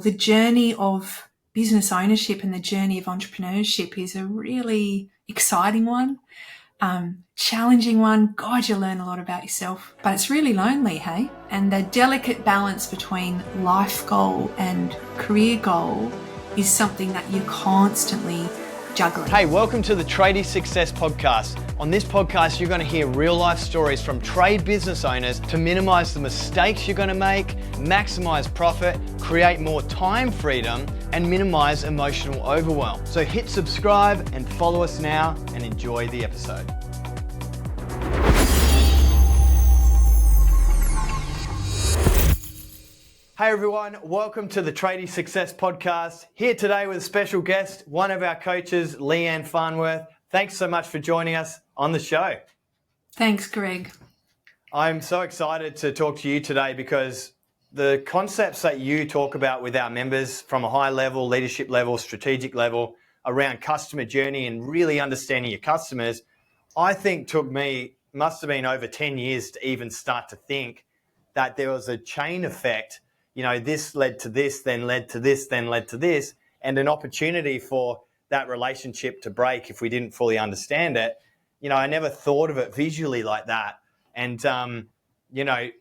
The journey of business ownership and the journey of entrepreneurship is a really exciting one, challenging one. God, you learn a lot about yourself, but it's really lonely, hey? And the delicate balance between life goal and career goal is something that you're constantly juggling. Hey, welcome to the Tradies Success Podcast. On this podcast, you're going to hear real life stories from trade business owners to minimize the mistakes you're going to make, maximize profit, create more time freedom, and minimize emotional overwhelm. So hit subscribe and follow us now and enjoy the episode. Hey everyone, welcome to the Tradies Success Podcast. Here today with a special guest, one of our coaches, Leanne Farnworth. Thanks so much for joining us on the show. Thanks, Greg. I'm so excited to talk to you today because the concepts that you talk about with our members from a high level, leadership level, strategic level around customer journey and really understanding your customers, I think must have been over 10 years to even start to think that there was a chain effect. You know, this led to this, then led to this, then led to this, and an opportunity for that relationship to break if we didn't fully understand it. You know, I never thought of it visually like that. And,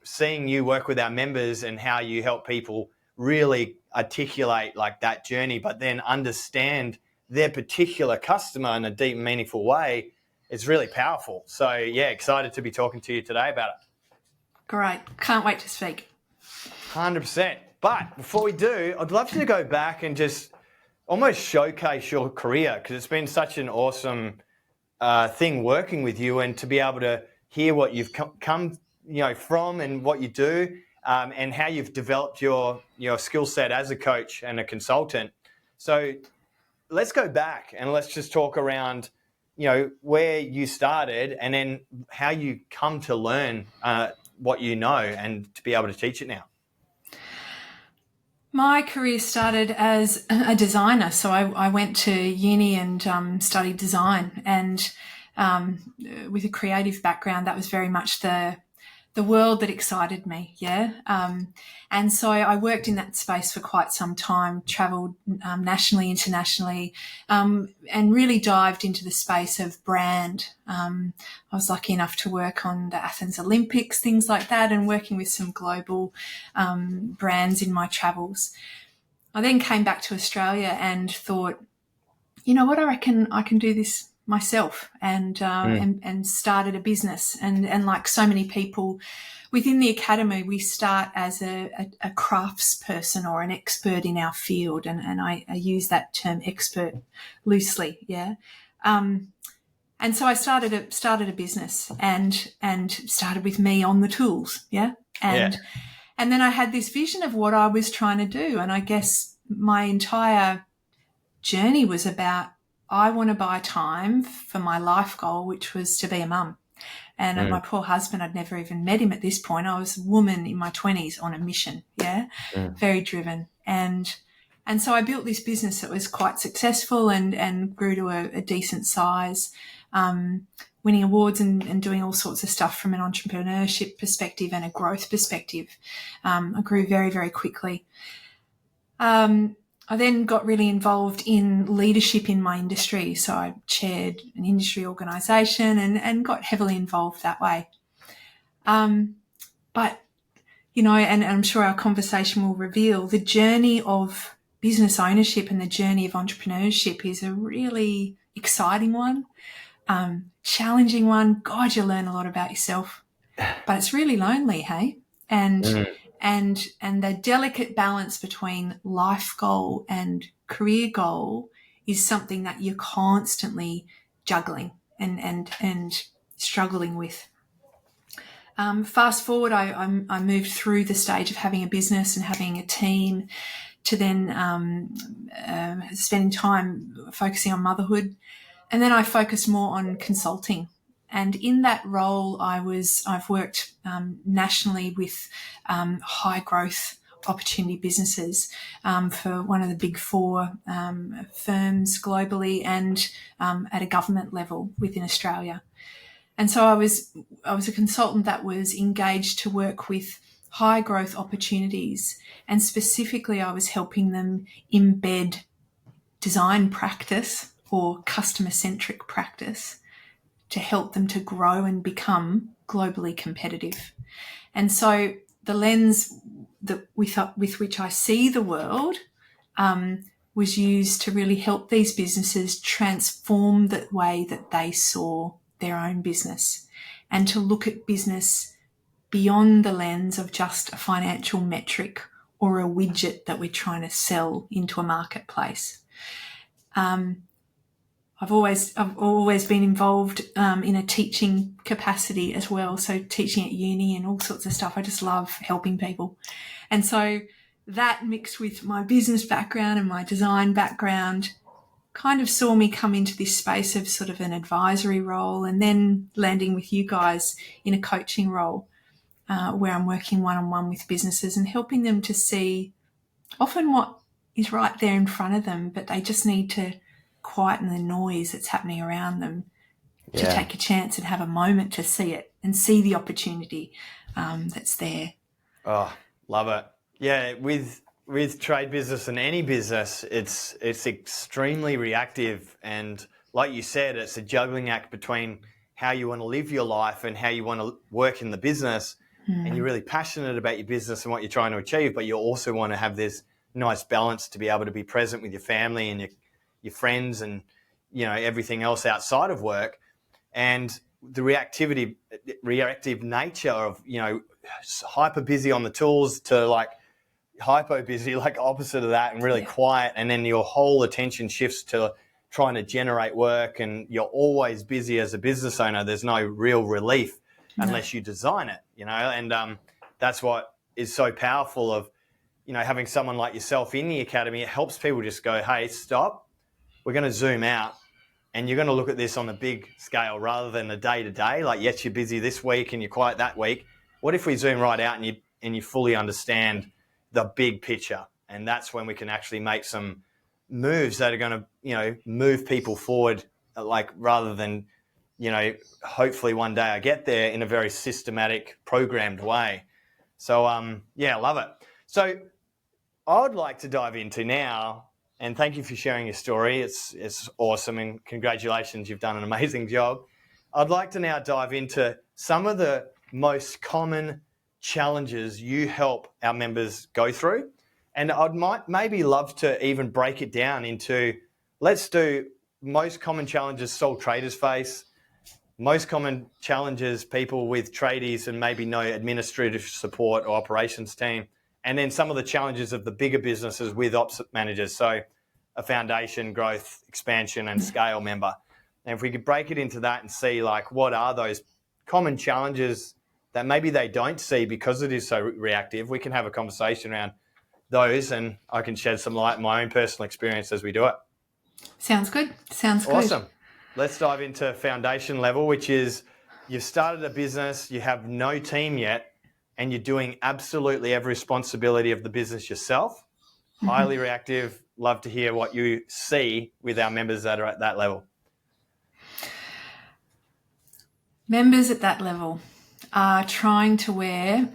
seeing you work with our members and how you help people really articulate like that journey, but then understand their particular customer in a deep, meaningful way is really powerful. So, yeah, excited to be talking to you today about it. Great. Can't wait to speak. 100%. But before we do, I'd love to go back and just almost showcase your career because it's been such an awesome thing working with you and to be able to hear what you've come from and what you do and how you've developed your skill set as a coach and a consultant. So let's go back and let's just talk around, where you started and then how you come to learn what you know and to be able to teach it now. My career started as a designer. So I went to uni and studied design, and with a creative background, that was very much the world that excited me, yeah. And so I worked in that space for quite some time, travelled nationally, internationally, and really dived into the space of brand. I was lucky enough to work on the Athens Olympics, things like that, and working with some global brands in my travels. I then came back to Australia and thought, you know what, I reckon I can do this myself, and started a business. And like so many people within the academy, we start as a craftsperson or an expert in our field, and I use that term expert loosely, yeah. And so I started a business and started with me on the tools, yeah. And then I had this vision of what I was trying to do, and I guess my entire journey was about, I want to buy time for my life goal, which was to be a mum. And my poor husband, I'd never even met him at this point. I was a woman in my 20s on a mission, very driven. And so I built this business that was quite successful and grew to a decent size, winning awards and doing all sorts of stuff from an entrepreneurship perspective and a growth perspective. I grew very, very quickly. I then got really involved in leadership in my industry. So I chaired an industry organisation and got heavily involved that way. But, and I'm sure our conversation will reveal the journey of business ownership and the journey of entrepreneurship is a really exciting one, challenging one. God, you learn a lot about yourself, but it's really lonely, hey? And the delicate balance between life goal and career goal is something that you're constantly juggling and struggling with. Fast forward, I moved through the stage of having a business and having a team to then spending time focusing on motherhood. And then I focused more on consulting. And in that role, I've worked nationally with high growth opportunity businesses for one of the big four firms globally and at a government level within Australia. And so I was a consultant that was engaged to work with high growth opportunities. And specifically, I was helping them embed design practice or customer centric practice to help them to grow and become globally competitive. And so the lens that with which I see the world was used to really help these businesses transform the way that they saw their own business and to look at business beyond the lens of just a financial metric or a widget that we're trying to sell into a marketplace. I've always been involved in a teaching capacity as well, so teaching at uni and all sorts of stuff. I just love helping people. And so that mixed with my business background and my design background kind of saw me come into this space of sort of an advisory role and then landing with you guys in a coaching role where I'm working one-on-one with businesses and helping them to see often what is right there in front of them, but they just need to quieten the noise that's happening around them to take a chance and have a moment to see it and see the opportunity that's there. Oh, love it. Yeah, with trade business and any business, it's extremely reactive, and like you said, it's a juggling act between how you want to live your life and how you want to work in the business. And you're really passionate about your business and what you're trying to achieve, but you also want to have this nice balance to be able to be present with your family and your friends and, you know, everything else outside of work. And the reactive nature of, you know, hyper busy on the tools to like hypo busy, like opposite of that, and really quiet. And then your whole attention shifts to trying to generate work, and you're always busy as a business owner. There's no real relief unless you design it, you know, and that's what is so powerful of, you know, having someone like yourself in the academy. It helps people just go, hey, stop. We're going to zoom out and you're going to look at this on a big scale rather than a day-to-day. Like, yes, you're busy this week and you're quiet that week. What if we zoom right out and you fully understand the big picture? And that's when we can actually make some moves that are going to, you know, move people forward, like rather than, you know, hopefully one day I get there in a very systematic, programmed way. So, yeah, I love it. So I would like to dive into now, and thank you for sharing your story. It's awesome, and congratulations, you've done an amazing job. I'd like to now dive into some of the most common challenges you help our members go through. And maybe love to even break it down into, let's do most common challenges sole traders face, most common challenges people with tradies and maybe no administrative support or operations team, and then some of the challenges of the bigger businesses with ops managers. So a foundation, growth, expansion, and scale member. And if we could break it into that and see, like, what are those common challenges that maybe they don't see because it is so reactive, we can have a conversation around those, and I can shed some light on my own personal experience as we do it. Sounds good. Sounds good. Awesome. Let's dive into foundation level, which is you've started a business, you have no team yet, and you're doing absolutely every responsibility of the business yourself. Highly reactive. Love to hear what you see with our members that are at that level. Members at that level are trying to wear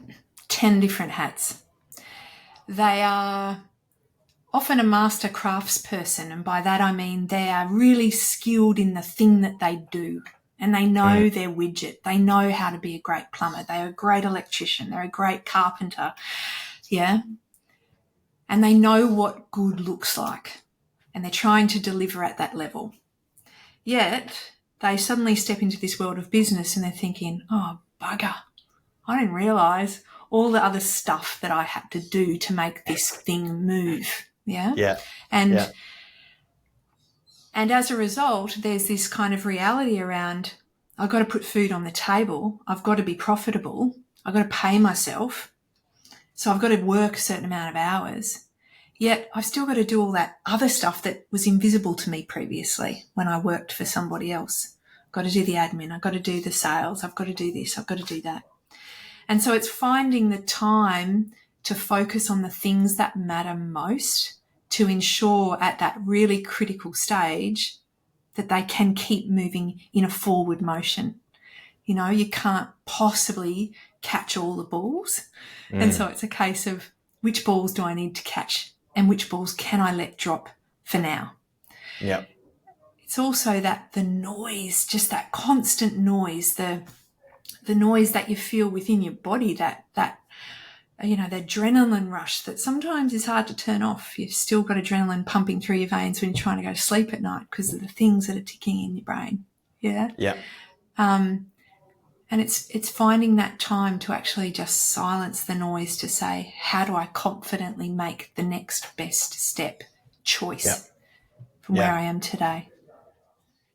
10 different hats. They are often a master craftsperson, and by that I mean they are really skilled in the thing that they do, and they know their widget. They know how to be a great plumber. They're a great electrician. They're a great carpenter. Yeah. And they know what good looks like, and they're trying to deliver at that level. Yet they suddenly step into this world of business and they're thinking, oh, bugger, I didn't realise all the other stuff that I had to do to make this thing move. Yeah. Yeah. And as a result, there's this kind of reality around, I've got to put food on the table. I've got to be profitable. I've got to pay myself. So I've got to work a certain amount of hours. Yet I've still got to do all that other stuff that was invisible to me previously when I worked for somebody else. I've got to do the admin. I've got to do the sales. I've got to do this. I've got to do that. And so it's finding the time to focus on the things that matter most to ensure at that really critical stage that they can keep moving in a forward motion. You know, you can't possibly catch all the balls. And so it's a case of which balls do I need to catch and which balls can I let drop for now. Yeah. It's also that the noise, just that constant noise, the noise that you feel within your body, that the adrenaline rush that sometimes is hard to turn off. You've still got adrenaline pumping through your veins when you're trying to go to sleep at night because of the things that are ticking in your brain. Yeah. Yeah. And it's finding that time to actually just silence the noise to say, how do I confidently make the next best step choice from where I am today?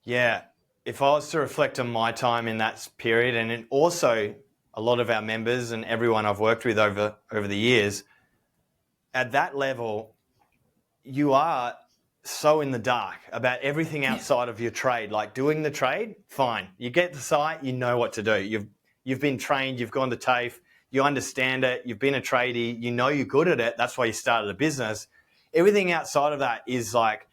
Yeah. If I was to reflect on my time in that period, and also a lot of our members and everyone I've worked with over the years, at that level, you are so in the dark about everything outside of your trade. Like doing the trade, fine. You get the site, you know what to do. You've been trained, you've gone to TAFE, you understand it, you've been a tradie, you know you're good at it. That's why you started a business. Everything outside of that is like,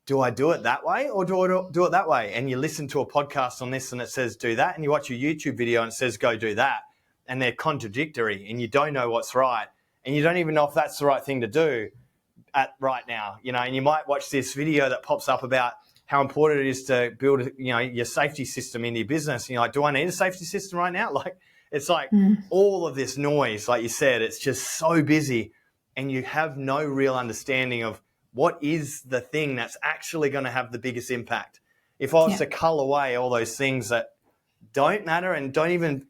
do I do it that way or do I do it that way? And you listen to a podcast on this and it says do that, and you watch a YouTube video and it says go do that, and they're contradictory and you don't know what's right, and you don't even know if that's the right thing to do at right now, and you might watch this video that pops up about how important it is to build, your safety system in your business. And you're like, do I need a safety system right now? Like, it's like all of this noise, like you said, it's just so busy, and you have no real understanding of what is the thing that's actually going to have the biggest impact. If I was to cull away all those things that don't matter and don't even,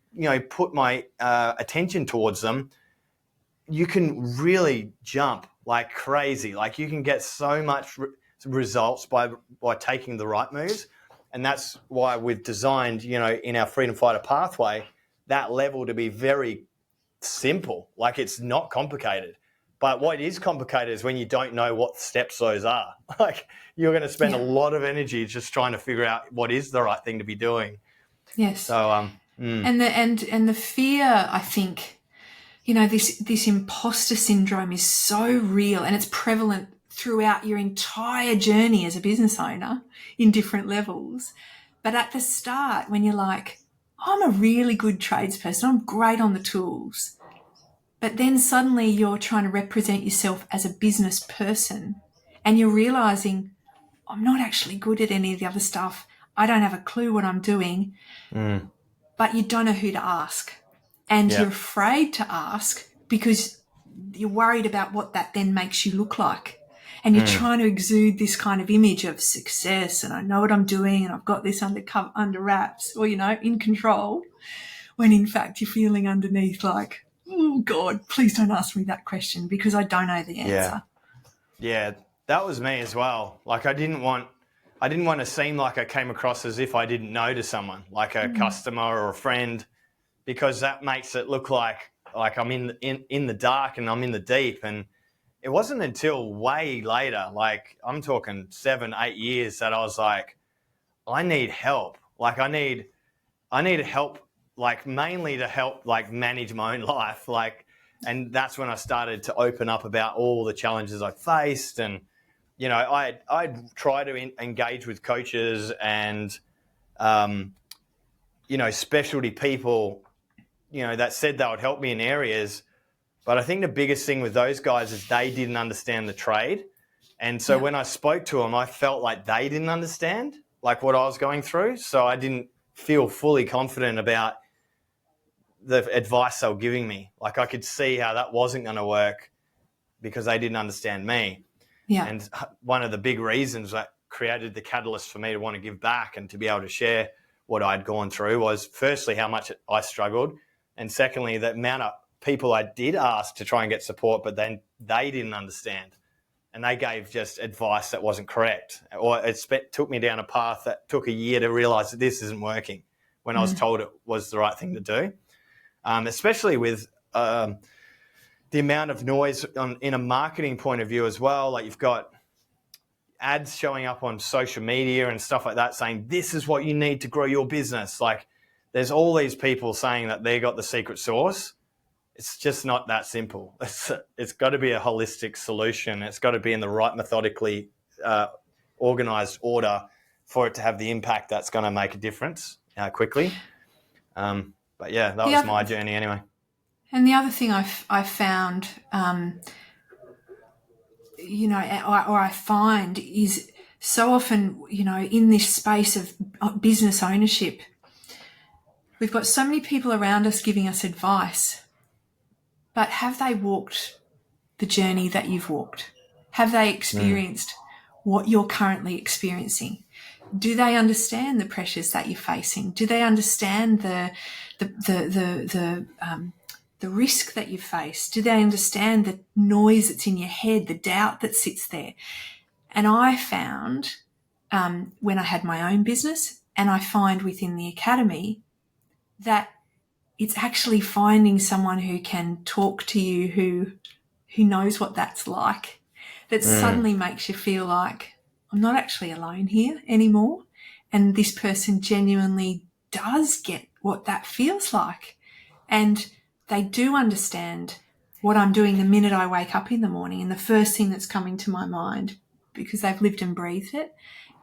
put my attention towards them, you can really jump like crazy. Like you can get so much results by taking the right moves. And that's why we've designed, in our Freedom Fighter pathway, that level to be very simple. Like it's not complicated. But what is complicated is when you don't know what steps those are. Like you're going to spend a lot of energy just trying to figure out what is the right thing to be doing. Yes. So, and the fear, I think, this imposter syndrome is so real, and it's prevalent throughout your entire journey as a business owner in different levels. But at the start, when you're like, I'm a really good tradesperson, I'm great on the tools, but then suddenly you're trying to represent yourself as a business person and you're realizing I'm not actually good at any of the other stuff. I don't have a clue what I'm doing, but you don't know who to ask. And you're afraid to ask because you're worried about what that then makes you look like. And you're trying to exude this kind of image of success and I know what I'm doing and I've got this under wraps or, in control, when in fact you're feeling underneath like, oh, God, please don't ask me that question because I don't know the answer. Yeah, that was me as well. Like I didn't want to seem like I came across as if I didn't know to someone, like a customer or a friend, because that makes it look like I'm in the dark and I'm in the deep. And it wasn't until way later, like I'm talking 7-8 years, that I was like, I need help. Like I need help, like mainly to help like manage my own life. Like, and that's when I started to open up about all the challenges I faced. And, I'd try to engage with coaches and, specialty people, that said they would help me in areas. But I think the biggest thing with those guys is they didn't understand the trade. And so when I spoke to them, I felt like they didn't understand like what I was going through. So I didn't feel fully confident about the advice they were giving me. Like I could see how that wasn't going to work because they didn't understand me. Yeah. And one of the big reasons that created the catalyst for me to want to give back and to be able to share what I'd gone through was firstly how much I struggled, and secondly the amount of people I did ask to try and get support, but then they didn't understand and they gave just advice that wasn't correct, or it took me down a path that took a year to realize that this isn't working when I was told it was the right thing to do. Especially with the amount of noise in a marketing point of view as well. Like you've got ads showing up on social media and stuff like that saying, this is what you need to grow your business. Like there's all these people saying that they got the secret sauce. It's just not that simple. It's got to be a holistic solution. It's got to be in the right methodically organized order for it to have the impact that's going to make a difference quickly. But But yeah, that The was other, my journey anyway. and the other thing I found, or I find is so often, in this space of business ownership, we've got so many people around us giving us advice, but have they walked the journey that you've walked? Have they experienced what you're currently experiencing? Do they understand the pressures that you're facing? Do they understand the risk that you face? Do they understand the noise that's in your head, the doubt that sits there? And I found when I had my own business, and I find within the academy, that it's actually finding someone who can talk to you, who knows what that's like, that suddenly makes you feel like I'm not actually alone here anymore. And this person genuinely does get what that feels like. And they do understand what I'm doing the minute I wake up in the morning and the first thing that's coming to my mind, because they've lived and breathed it.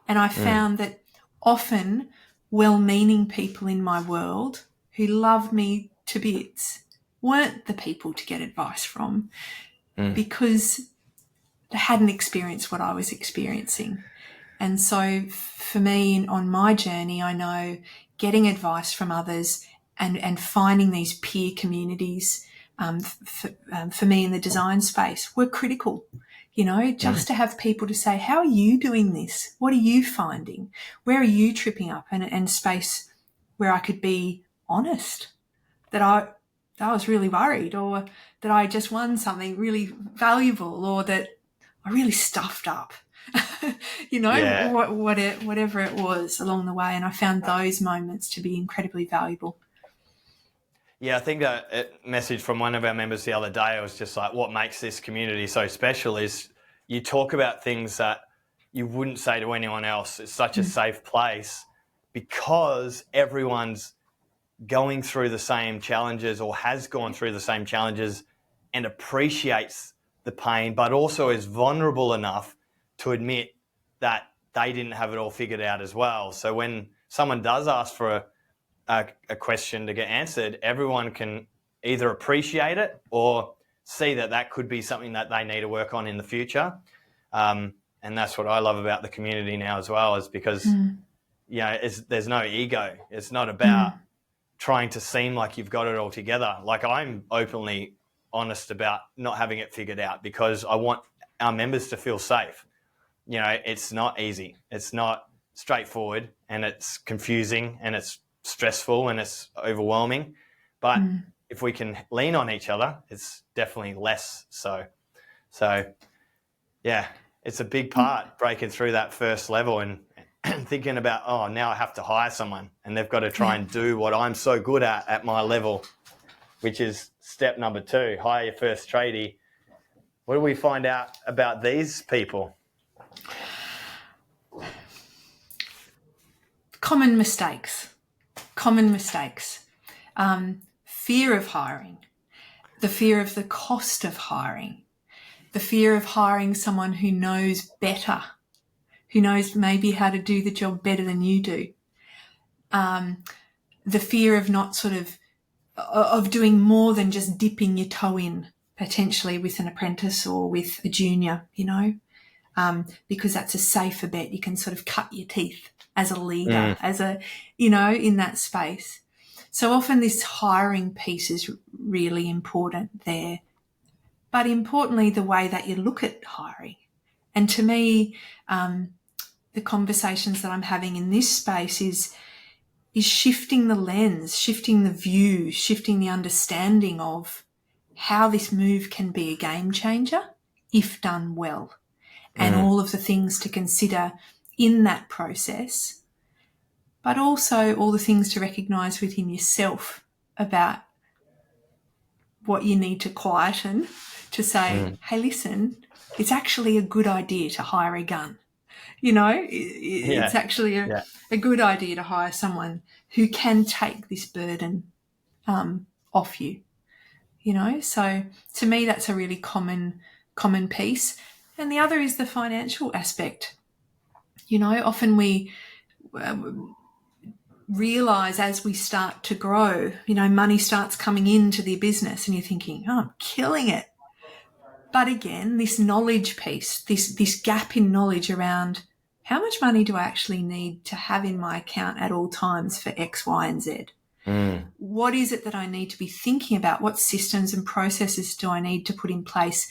And I found that often well-meaning people in my world who love me to bits weren't the people to get advice from, because they hadn't experienced what I was experiencing. And so for me, on my journey, I know getting advice from others and finding these peer communities for me in the design space were critical. Just to have people to say, how are you doing this? What are you finding? Where are you tripping up? And space where I could be honest, that I was really worried, or that I just won something really valuable, or that I really stuffed up, Yeah. whatever it was along the way. And I found those moments to be incredibly valuable. Yeah, I think a message from one of our members the other day was just like, what makes this community so special is you talk about things that you wouldn't say to anyone else. It's such a safe place because everyone's going through the same challenges or has gone through the same challenges and appreciates the pain, but also is vulnerable enough to admit that they didn't have it all figured out as well. So when someone does ask for a question to get answered, everyone can either appreciate it or see that that could be something that they need to work on in the future. And that's what I love about the community now as well, is because there's no ego. It's not about trying to seem like you've got it all together. Like, I'm openly honest about not having it figured out because I want our members to feel safe. It's not easy. It's not straightforward, and it's confusing, and it's stressful, and it's overwhelming. But if we can lean on each other, it's definitely less so. So, yeah, it's a big part breaking through that first level and thinking about, oh, now I have to hire someone and they've got to try and do what I'm so good at my level, which is step number 2, hire your first tradie. What do we find out about these people? Common mistakes. Fear of hiring, the fear of the cost of hiring, the fear of hiring someone who knows better, who knows maybe how to do the job better than you do. The fear of not of doing more than just dipping your toe in, potentially with an apprentice or with a junior, because that's a safer bet. You can sort of cut your teeth as a leader, in that space. So often this hiring piece is really important there. But importantly, the way that you look at hiring. And to me, the conversations that I'm having in this space is shifting the lens, shifting the view, shifting the understanding of how this move can be a game changer if done well, and all of the things to consider in that process, but also all the things to recognise within yourself about what you need to quieten to say, hey, listen, it's actually a good idea to hire a gun. It's actually a good idea to hire someone who can take this burden off you. So to me, that's a really common piece. And the other is the financial aspect. Often we realize as we start to grow, money starts coming into the business and you're thinking, oh, I'm killing it. But again, this knowledge piece, this gap in knowledge around how much money do I actually need to have in my account at all times for X, Y, and Z? What is it that I need to be thinking about? What systems and processes do I need to put in place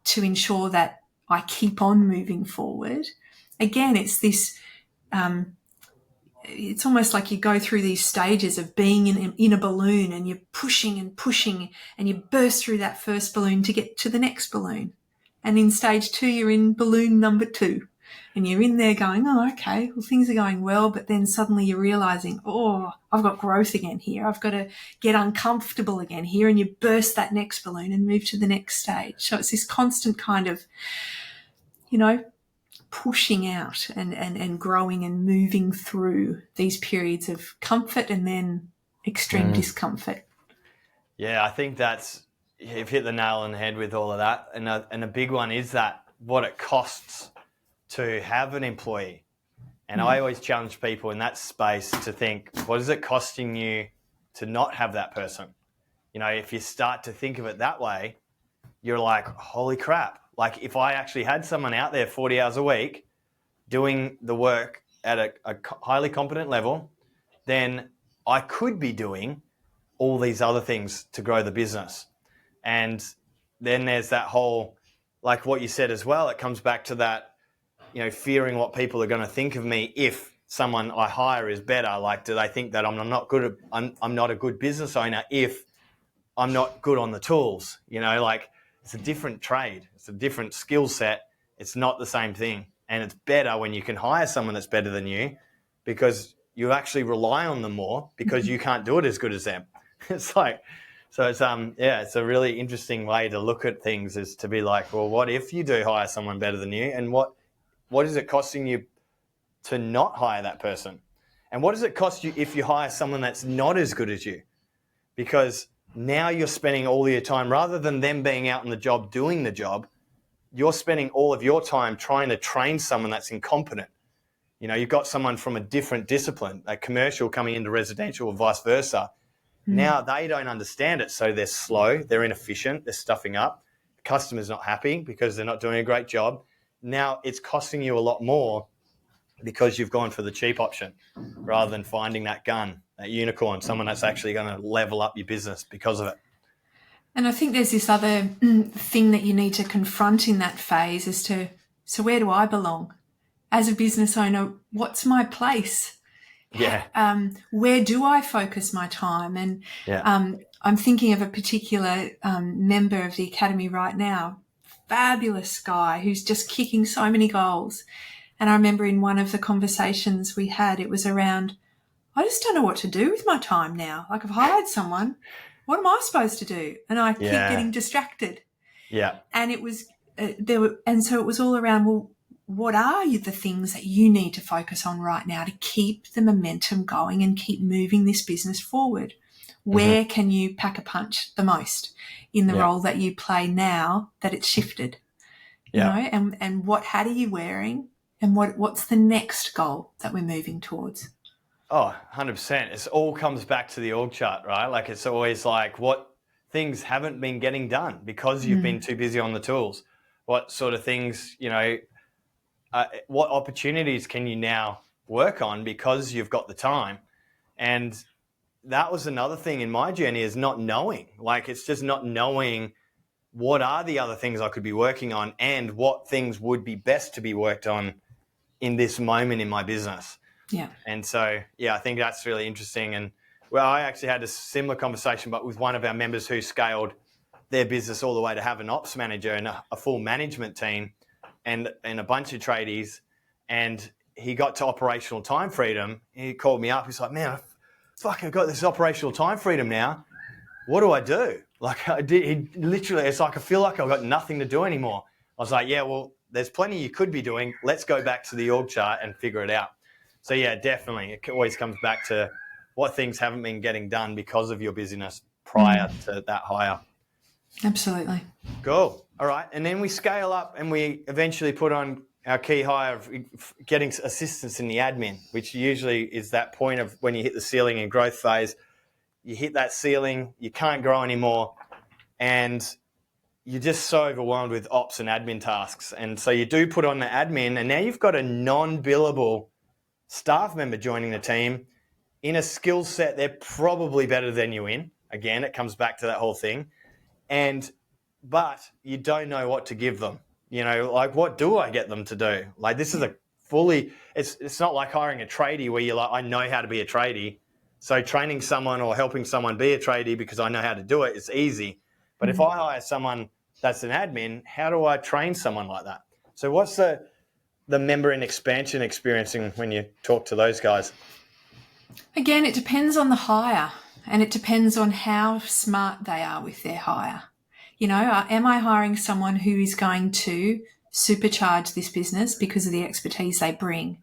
to ensure that I keep on moving forward? Again, it's this, it's almost like you go through these stages of being in a balloon and you're pushing and pushing and you burst through that first balloon to get to the next balloon. And in stage 2, you're in balloon number 2 and you're in there going, oh, okay, well, things are going well. But then suddenly you're realizing, oh, I've got growth again here. I've got to get uncomfortable again here. And you burst that next balloon and move to the next stage. So it's this constant kind of, pushing out and growing and moving through these periods of comfort and then extreme discomfort. Yeah, I think you've hit the nail on the head with all of that. And a big one is that what it costs to have an employee. And I always challenge people in that space to think, what is it costing you to not have that person? If you start to think of it that way, you're like, holy crap. Like if I actually had someone out there 40 hours a week doing the work at a highly competent level, then I could be doing all these other things to grow the business. And then there's that whole, like what you said as well, it comes back to that, fearing what people are going to think of me if someone I hire is better. Like, do they think that I'm not a good business owner if I'm not good on the tools? It's a different trade. It's a different skill set. It's not the same thing. And it's better when you can hire someone that's better than you because you actually rely on them more because you can't do it as good as them. It's like, so it's it's a really interesting way to look at things, is to be like, well, what if you do hire someone better than you, and what is it costing you to not hire that person? And what does it cost you if you hire someone that's not as good as you? Because now you're spending all your time, rather than them being out on the job doing the job, you're spending all of your time trying to train someone that's incompetent. You've got someone from a different discipline, a commercial coming into residential or vice versa. Now they don't understand it, so they're slow, they're inefficient, they're stuffing up. The customer's not happy because they're not doing a great job. Now it's costing you a lot more because you've gone for the cheap option rather than finding that gun, that unicorn, someone that's actually going to level up your business because of it. And I think there's this other thing that you need to confront in that phase as to, so where do I belong? As a business owner, what's my place? Yeah. Where do I focus my time? And I'm thinking of a particular member of the Academy right now, fabulous guy who's just kicking so many goals. And I remember in one of the conversations we had, it was around, I just don't know what to do with my time now. Like, I've hired someone. What am I supposed to do? And I keep getting distracted. Yeah. And it was so it was all around, well, what are the things that you need to focus on right now to keep the momentum going and keep moving this business forward? Where can you pack a punch the most in the role that you play now that it's shifted? And what hat are you wearing? And what's the next goal that we're moving towards? Oh, 100%. It all comes back to the org chart, right? Like, it's always like, what things haven't been getting done because you've been too busy on the tools? What sort of things, what opportunities can you now work on because you've got the time? And that was another thing in my journey, is not knowing. Like, it's just not knowing what are the other things I could be working on and what things would be best to be worked on in this moment in my business. Yeah. And so, I think that's really interesting. And I actually had a similar conversation, but with one of our members who scaled their business all the way to have an ops manager and a full management team and a bunch of tradies. And he got to operational time freedom. He called me up. He's like, man, I've got this operational time freedom now. What do I do? Like, it's like, I feel like I've got nothing to do anymore. I was like, yeah, well, there's plenty you could be doing. Let's go back to the org chart and figure it out. So, definitely. It always comes back to what things haven't been getting done because of your busyness prior to that hire. Absolutely. Cool. All right. And then we scale up and we eventually put on our key hire of getting assistance in the admin, which usually is that point of when you hit the ceiling in growth phase. You hit that ceiling, you can't grow anymore, and you're just so overwhelmed with ops and admin tasks. And so you do put on the admin, and now you've got a non-billable staff member joining the team in a skill set they're probably better than you in. Again, it comes back to that whole thing. But you don't know what to give them. You know, like, what do I get them to do? Like, this is it's not like hiring a tradie where you're like, I know how to be a tradie. So training someone or helping someone be a tradie because I know how to do it, it's easy. But if I hire someone that's an admin, how do I train someone like that? So what's the member and expansion experiencing when you talk to those guys? Again, it depends on the hire, and it depends on how smart they are with their hire. You know, am I hiring someone who is going to supercharge this business because of the expertise they bring?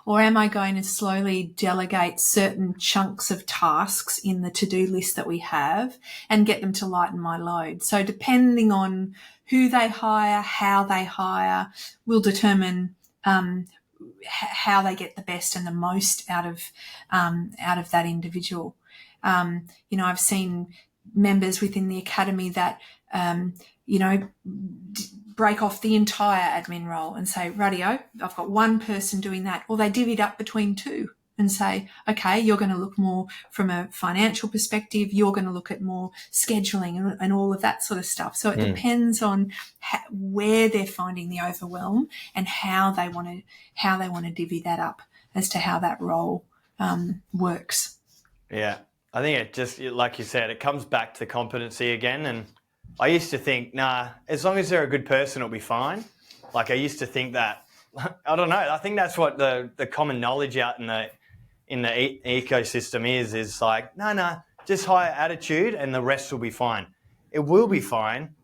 Or am I going to slowly delegate certain chunks of tasks in the to-do list that we have and get them to lighten my load? So depending on who they hire, how they hire, will determine how they get the best and the most out of that individual. You know, I've seen members within the academy that break off the entire admin role and say, radio, I've got one person doing that. Or they divvy it up between two and say, okay, you're going to look more from a financial perspective. You're going to look at more scheduling and all of that sort of stuff. So it depends on where they're finding the overwhelm and how they want to divvy that up as to how that role works. Yeah, I think it just, like you said, it comes back to competency again. And I used to think, nah, as long as they're a good person, it'll be fine. Like, I used to think that. I don't know. I think that's what the common knowledge out in the ecosystem is like, no, just hire attitude and the rest will be fine. It will be fine,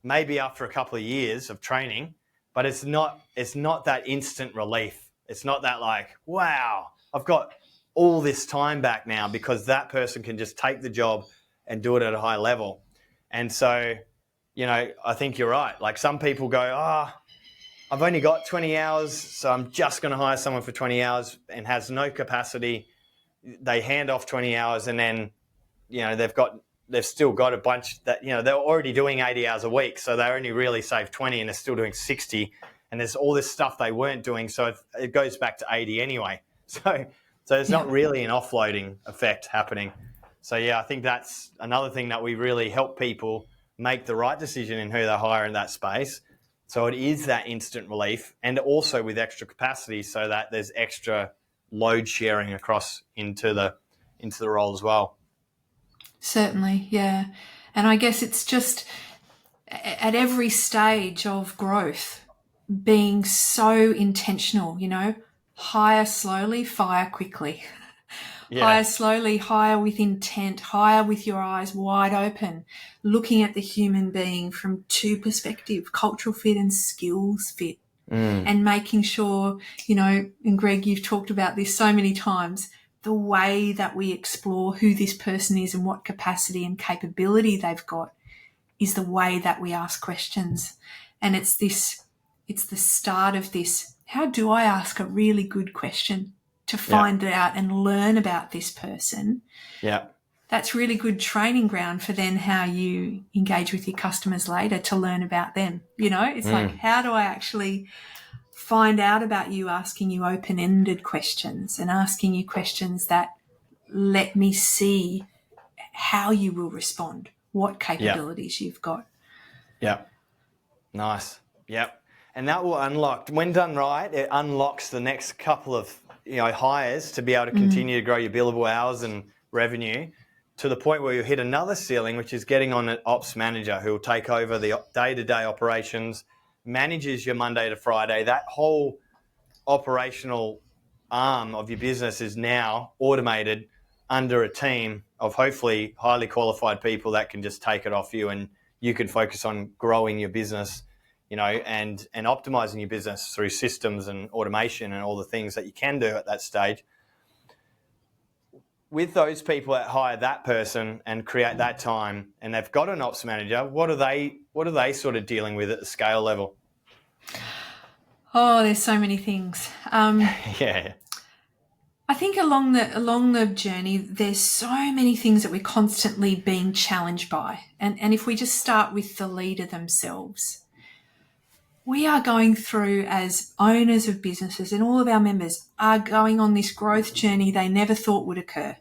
maybe after a couple of years of training, but it's not that instant relief. It's not that like, wow, I've got all this time back now because that person can just take the job and do it at a high level. And so, you know, I think you're right. Like, some people go, I've only got 20 hours, so I'm just going to hire someone for 20 hours and has no capacity. They hand off 20 hours and then, you know, they've still got a bunch that, you know, they're already doing 80 hours a week. So they only really saved 20 and they're still doing 60. And there's all this stuff they weren't doing. So it goes back to 80 anyway. So it's not really an offloading effect happening. So, yeah, I think that's another thing that we really help people make the right decision in who they hire in that space. So it is that instant relief, and also with extra capacity so that there's extra load sharing across into the role as well. Certainly, yeah. And I guess it's just at every stage of growth being so intentional, you know, hire slowly, fire quickly. Yeah. Hire slowly, hire with intent, hire with your eyes wide open, looking at the human being from two perspectives, cultural fit and skills fit, and making sure, you know, and Greg, you've talked about this so many times, the way that we explore who this person is and what capacity and capability they've got is the way that we ask questions. And it's the start of this. How do I ask a really good question to find out and learn about this person? Yeah. That's really good training ground for then how you engage with your customers later to learn about them. You know, it's like, how do I actually find out about you, asking you open-ended questions and asking you questions that let me see how you will respond, what capabilities you've got. Yeah. Nice. Yep. And that will unlock, when done right, it unlocks the next couple of, you know, hires to be able to continue to grow your billable hours and revenue to the point where you hit another ceiling, which is getting on an ops manager who will take over the day-to-day operations, manages your Monday to Friday. That whole operational arm of your business is now automated under a team of hopefully highly qualified people that can just take it off you, and you can focus on growing your business, you know, and optimizing your business through systems and automation and all the things that you can do at that stage. With those people that hire that person and create that time, and they've got an ops manager, what are they sort of dealing with at the scale level? Oh, there's so many things. Yeah. I think along the journey, there's so many things that we're constantly being challenged by. And if we just start with the leader themselves, we are going through as owners of businesses, and all of our members are going on this growth journey they never thought would occur.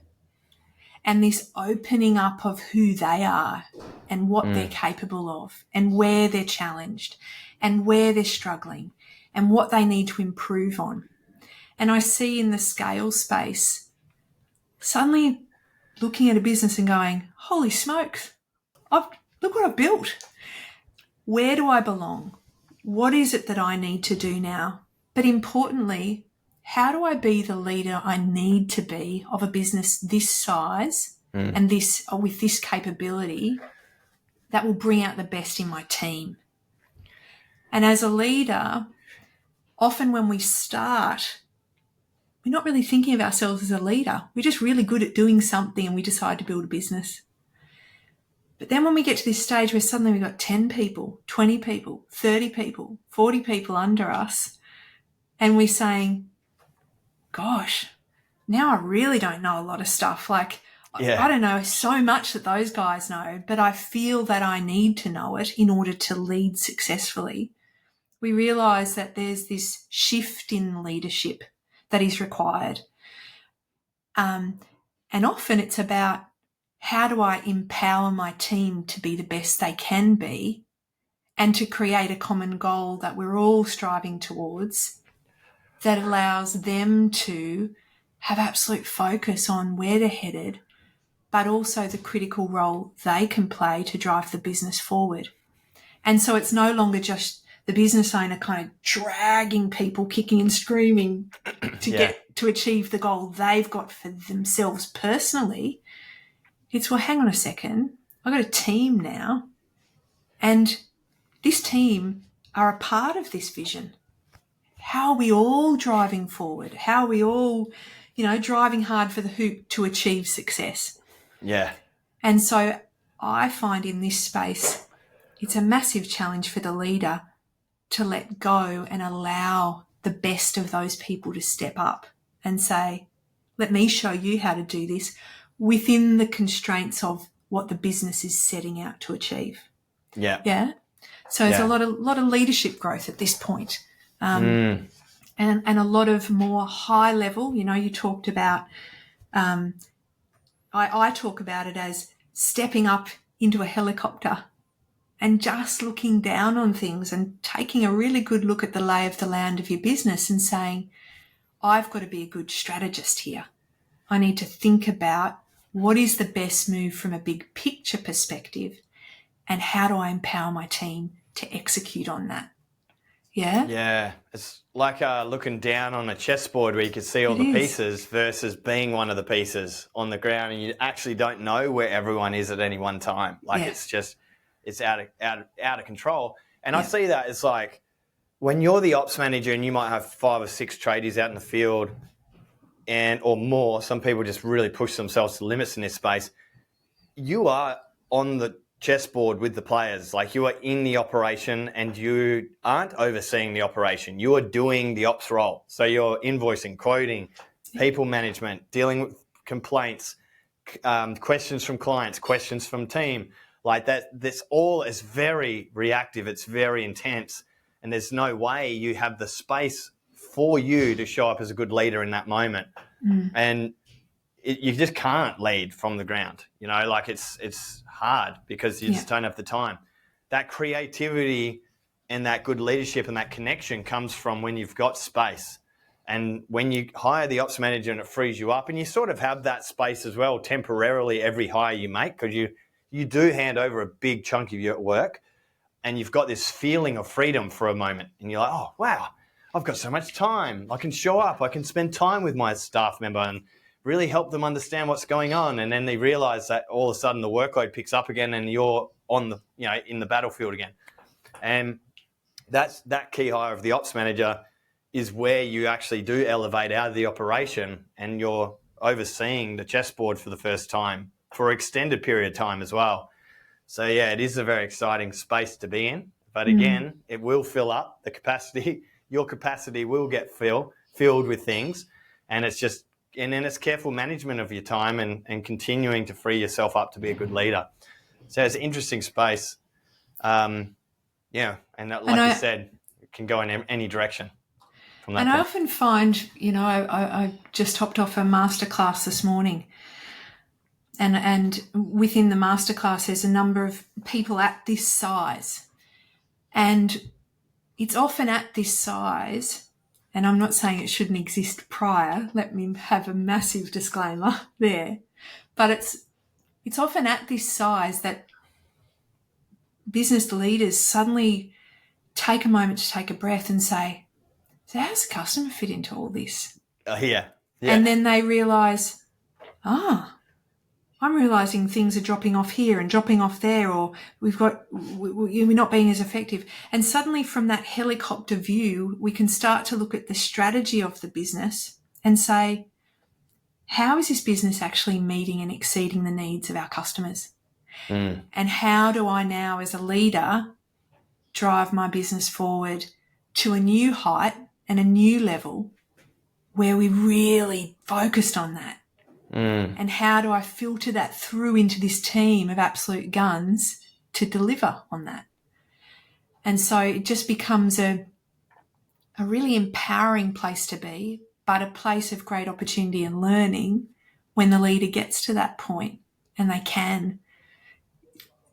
And this opening up of who they are and what they're capable of and where they're challenged and where they're struggling and what they need to improve on. And I see in the scale space suddenly looking at a business and going, holy smokes, look what I've built. Where do I belong? What is it that I need to do now? But importantly, how do I be the leader I need to be of a business this size and this with this capability that will bring out the best in my team? And as a leader, often when we start, we're not really thinking of ourselves as a leader. We're just really good at doing something and we decide to build a business. But then when we get to this stage where suddenly we've got 10 people, 20 people, 30 people, 40 people under us, and we're saying, gosh, now I really don't know a lot of stuff. Like, Yeah. I don't know so much that those guys know, but I feel that I need to know it in order to lead successfully. We realize that there's this shift in leadership that is required. And often it's about, how do I empower my team to be the best they can be and to create a common goal that we're all striving towards that allows them to have absolute focus on where they're headed, but also the critical role they can play to drive the business forward. And so it's no longer just the business owner kind of dragging people kicking and screaming to achieve the goal they've got for themselves personally. It's, well, hang on a second. I've got a team now, and this team are a part of this vision. How are we all driving forward? How are we all, driving hard for the hoop to achieve success? Yeah. And so I find in this space, it's a massive challenge for the leader to let go and allow the best of those people to step up and say, let me show you how to do this within the constraints of what the business is setting out to achieve. Yeah. Yeah. So there's a lot of leadership growth at this point. And a lot of more high level, you talked about, I talk about it as stepping up into a helicopter and just looking down on things and taking a really good look at the lay of the land of your business and saying, I've got to be a good strategist here. I need to think about what is the best move from a big picture perspective and how do I empower my team to execute on that? Yeah? Yeah. It's like looking down on a chessboard where you can see all the pieces versus being one of the pieces on the ground, and you actually don't know where everyone is at any one time. Like it's out of control. And I see that as like when you're the ops manager and you might have 5 or 6 tradies out in the field or more, some people just really push themselves to limits in this space. You are on the chessboard with the players. Like, you are in the operation and you aren't overseeing the operation. You are doing the ops role. So you're invoicing, quoting, people management, dealing with complaints, questions from clients, questions from team. Like that, this all is very reactive. It's very intense. And there's no way you have the space for you to show up as a good leader in that moment. And you just can't lead from the ground. Like it's hard because you just don't have the time. That creativity and that good leadership and that connection comes from when you've got space. And when you hire the ops manager and it frees you up, and you sort of have that space as well temporarily every hire you make, because you do hand over a big chunk of your work and you've got this feeling of freedom for a moment. And you're like, oh, wow, I've got so much time. I can show up. I can spend time with my staff member and really help them understand what's going on. And then they realize that all of a sudden the workload picks up again and you're on the, in the battlefield again. And that key hire of the ops manager is where you actually do elevate out of the operation and you're overseeing the chessboard for the first time for an extended period of time as well. So, yeah, it is a very exciting space to be in. But again, it will fill up the capacity. your capacity will get filled with things, and then it's careful management of your time and continuing to free yourself up to be a good leader. So it's an interesting space. And like you said, it can go in any direction from that And I point. often find, I just hopped off a masterclass this morning, and within the masterclass, there's a number of people at this size, and it's often at this size. And I'm not saying it shouldn't exist prior. Let me have a massive disclaimer there, but it's often at this size that business leaders suddenly take a moment to take a breath and say, so how does the customer fit into all this? Yeah. And then they realise, I'm realising things are dropping off here and dropping off there, or we're not being as effective. And suddenly from that helicopter view, we can start to look at the strategy of the business and say, how is this business actually meeting and exceeding the needs of our customers? And how do I now, as a leader, drive my business forward to a new height and a new level where we really focused on that? And how do I filter that through into this team of absolute guns to deliver on that? And so it just becomes a really empowering place to be, but a place of great opportunity and learning when the leader gets to that point and they can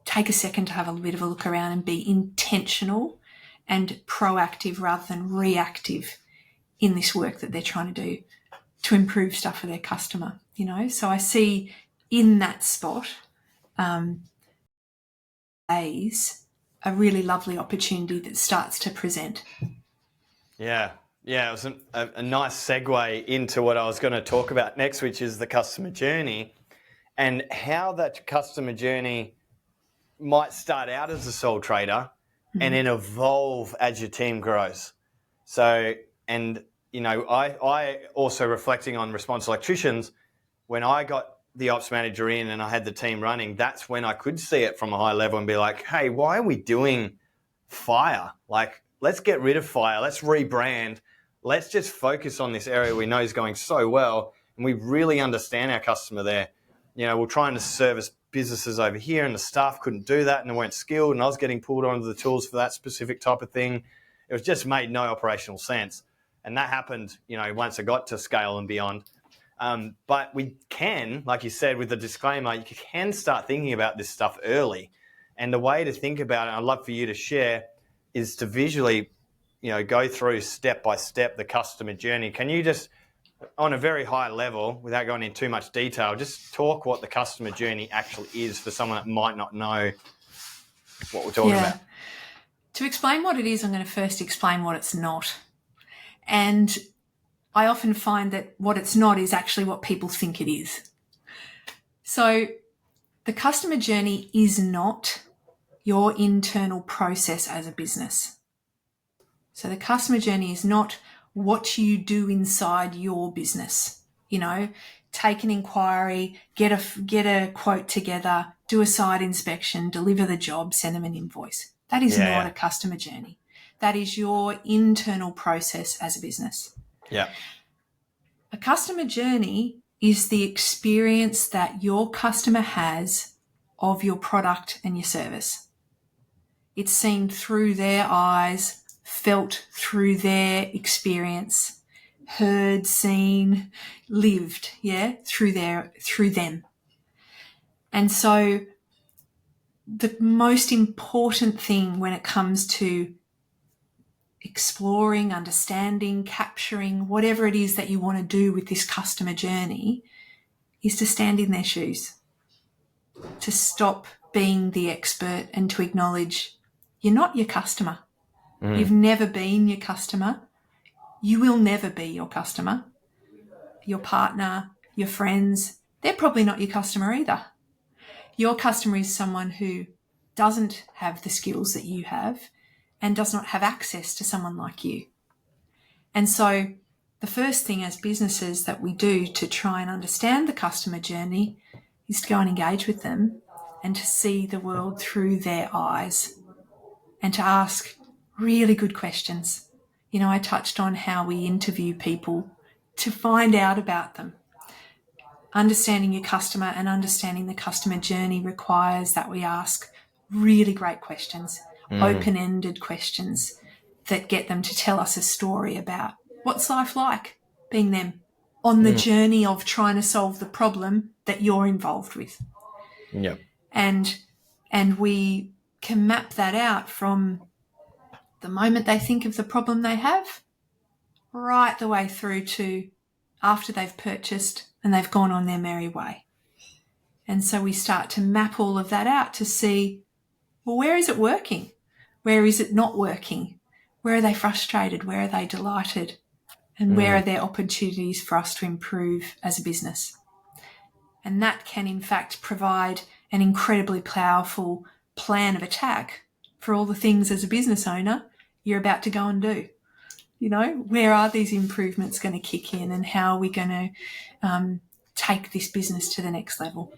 take a second to have a bit of a look around and be intentional and proactive rather than reactive in this work that they're trying to do to improve stuff for their customer, So I see in that spot a really lovely opportunity that starts to present. Yeah, it was a nice segue into what I was going to talk about next, which is the customer journey and how that customer journey might start out as a sole trader and then evolve as your team grows. So, I also reflecting on Response Electricians, when I got the ops manager in and I had the team running, that's when I could see it from a high level and be like, hey, why are we doing fire? Like, let's get rid of fire. Let's rebrand. Let's just focus on this area we know is going so well and we really understand our customer there. We're trying to service businesses over here and the staff couldn't do that and they weren't skilled and I was getting pulled onto the tools for that specific type of thing. It was just made no operational sense. And that happened, once I got to scale and beyond. But we can, like you said, with the disclaimer, you can start thinking about this stuff early. And the way to think about it, I'd love for you to share, is to visually, go through step by step the customer journey. Can you just, on a very high level, without going into too much detail, just talk what the customer journey actually is for someone that might not know what we're talking about? To explain what it is, I'm going to first explain what it's not. And I often find that what it's not is actually what people think it is. So the customer journey is not your internal process as a business. So the customer journey is not what you do inside your business. Take an inquiry, get a quote together, do a site inspection, deliver the job, send them an invoice. That is not a customer journey. That is your internal process as a business. Yeah. A customer journey is the experience that your customer has of your product and your service. It's seen through their eyes, felt through their experience, heard, seen, lived, through them. And so the most important thing when it comes to exploring, understanding, capturing, whatever it is that you want to do with this customer journey is to stand in their shoes, to stop being the expert and to acknowledge you're not your customer. You've never been your customer. You will never be your customer. Your partner, your friends, they're probably not your customer either. Your customer is someone who doesn't have the skills that you have and does not have access to someone like you. And so the first thing as businesses that we do to try and understand the customer journey is to go and engage with them and to see the world through their eyes and to ask really good questions. I touched on how we interview people to find out about them. Understanding your customer and understanding the customer journey requires that we ask really great questions, open-ended questions that get them to tell us a story about what's life like being them on the journey of trying to solve the problem that you're involved with. Yeah. And we can map that out from the moment they think of the problem they have right the way through to after they've purchased and they've gone on their merry way. And so we start to map all of that out to see, well, where is it working? Where is it not working? Where are they frustrated? Where are they delighted? And where are there opportunities for us to improve as a business? And that can, in fact, provide an incredibly powerful plan of attack for all the things as a business owner you're about to go and do. Where are these improvements going to kick in, and how are we going to take this business to the next level?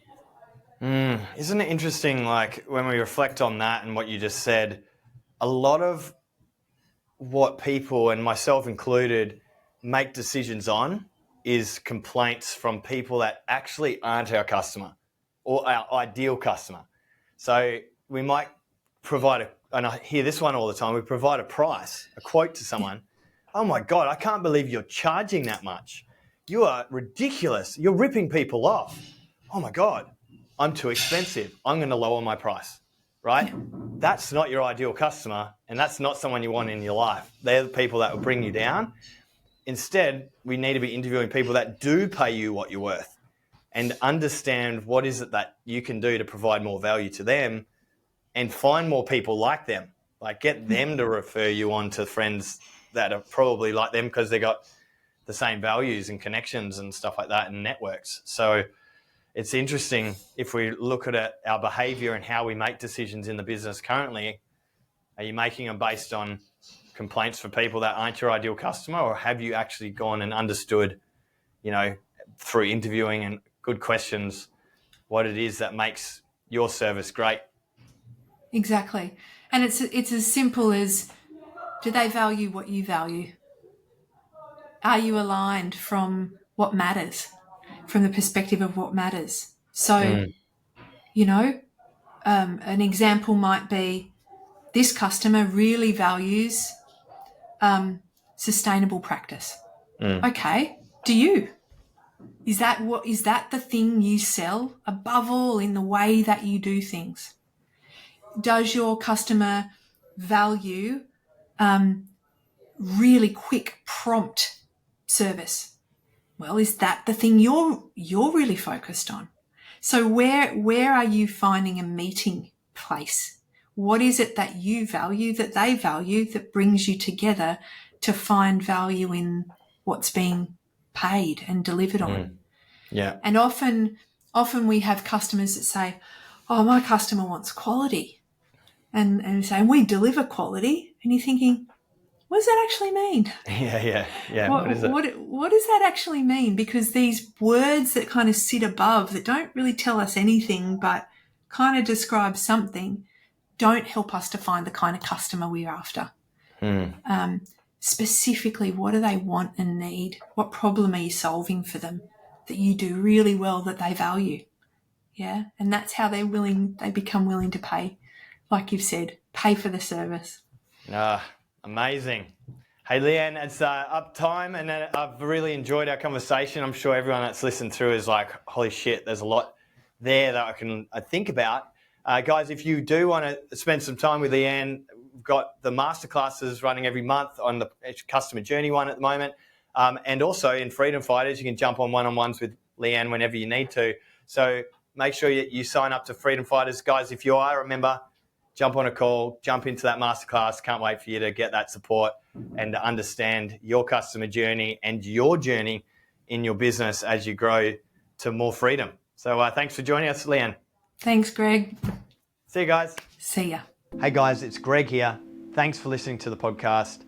Isn't it interesting, like, when we reflect on that and what you just said, a lot of what people, and myself included, make decisions on is complaints from people that actually aren't our customer or our ideal customer. So we might provide and I hear this one all the time, we provide a price, a quote to someone. Oh my God, I can't believe you're charging that much. You are ridiculous. You're ripping people off. Oh my God, I'm too expensive. I'm going to lower my price, right? Yeah. That's not your ideal customer, and that's not someone you want in your life. They're the people that will bring you down. Instead, we need to be interviewing people that do pay you what you're worth and understand what is it that you can do to provide more value to them, and find more people like them. Like, get them to refer you on to friends that are probably like them because they got the same values and connections and stuff like that, and networks. So it's interesting if we look at our behavior and how we make decisions in the business currently. Are you making them based on complaints for people that aren't your ideal customer, or have you actually gone and understood, through interviewing and good questions, what it is that makes your service great? Exactly. And it's as simple as, do they value what you value? Are you aligned from what matters, from the perspective of what matters? So, an example might be, this customer really values sustainable practice. Okay, do you? Is that the thing you sell above all in the way that you do things? Does your customer value really quick, prompt service? Well, is that the thing you're really focused on? So where are you finding a meeting place? What is it that you value, that they value, that brings you together to find value in what's being paid and delivered on? Yeah. And often we have customers that say, oh, my customer wants quality. And we say, we deliver quality. And you're thinking, what does that actually mean? Yeah. What is it? What does that actually mean? Because these words that kind of sit above, that don't really tell us anything but kind of describe something, don't help us to find the kind of customer we're after. Specifically, what do they want and need? What problem are you solving for them that you do really well, that they value? Yeah, and that's how they become willing to pay. Like you've said, pay for the service. Amazing. Hey, Leanne, it's up time, and I've really enjoyed our conversation. I'm sure everyone that's listened through is like, holy shit, there's a lot there that I think about. Guys, if you do want to spend some time with Leanne, we've got the masterclasses running every month on the customer journey one at the moment. And also in Freedom Fighters, you can jump on one-on-ones with Leanne whenever you need to. So make sure you sign up to Freedom Fighters. Guys, if you are a member, jump on a call, jump into that masterclass. Can't wait for you to get that support and to understand your customer journey and your journey in your business as you grow to more freedom. So thanks for joining us, Leanne. Thanks, Greg. See you guys. See ya. Hey guys, it's Greg here. Thanks for listening to the podcast.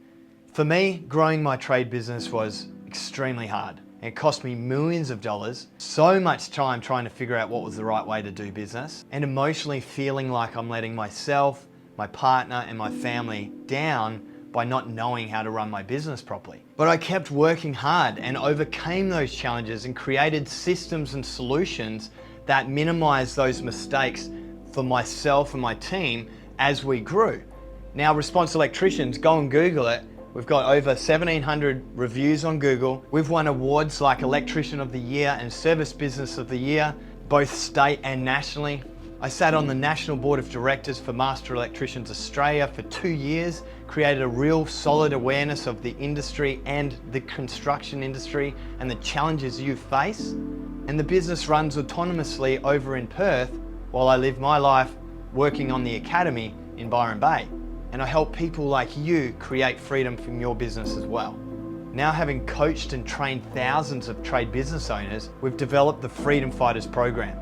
For me, growing my trade business was extremely hard. It cost me millions of dollars, so much time trying to figure out what was the right way to do business, and emotionally feeling like I'm letting myself, my partner, and my family down by not knowing how to run my business properly. But I kept working hard and overcame those challenges and created systems and solutions that minimized those mistakes for myself and my team as we grew. Now, Response Electricians, go and Google it. We've got over 1,700 reviews on Google. We've won awards like Electrician of the Year and Service Business of the Year, both state and nationally. I sat on the National Board of Directors for Master Electricians Australia for 2 years, created a real solid awareness of the industry and the construction industry and the challenges you face. And the business runs autonomously over in Perth while I live my life working on the academy in Byron Bay. And I help people like you create freedom from your business as well. Now, having coached and trained thousands of trade business owners, we've developed the Freedom Fighters program.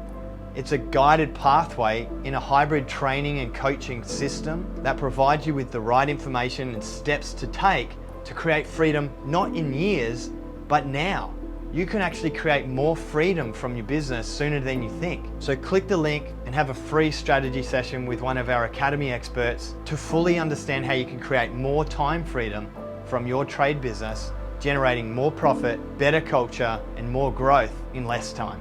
It's a guided pathway in a hybrid training and coaching system that provides you with the right information and steps to take to create freedom, not in years, but now. You can actually create more freedom from your business sooner than you think. So click the link and have a free strategy session with one of our academy experts to fully understand how you can create more time freedom from your trade business, generating more profit, better culture, and more growth in less time.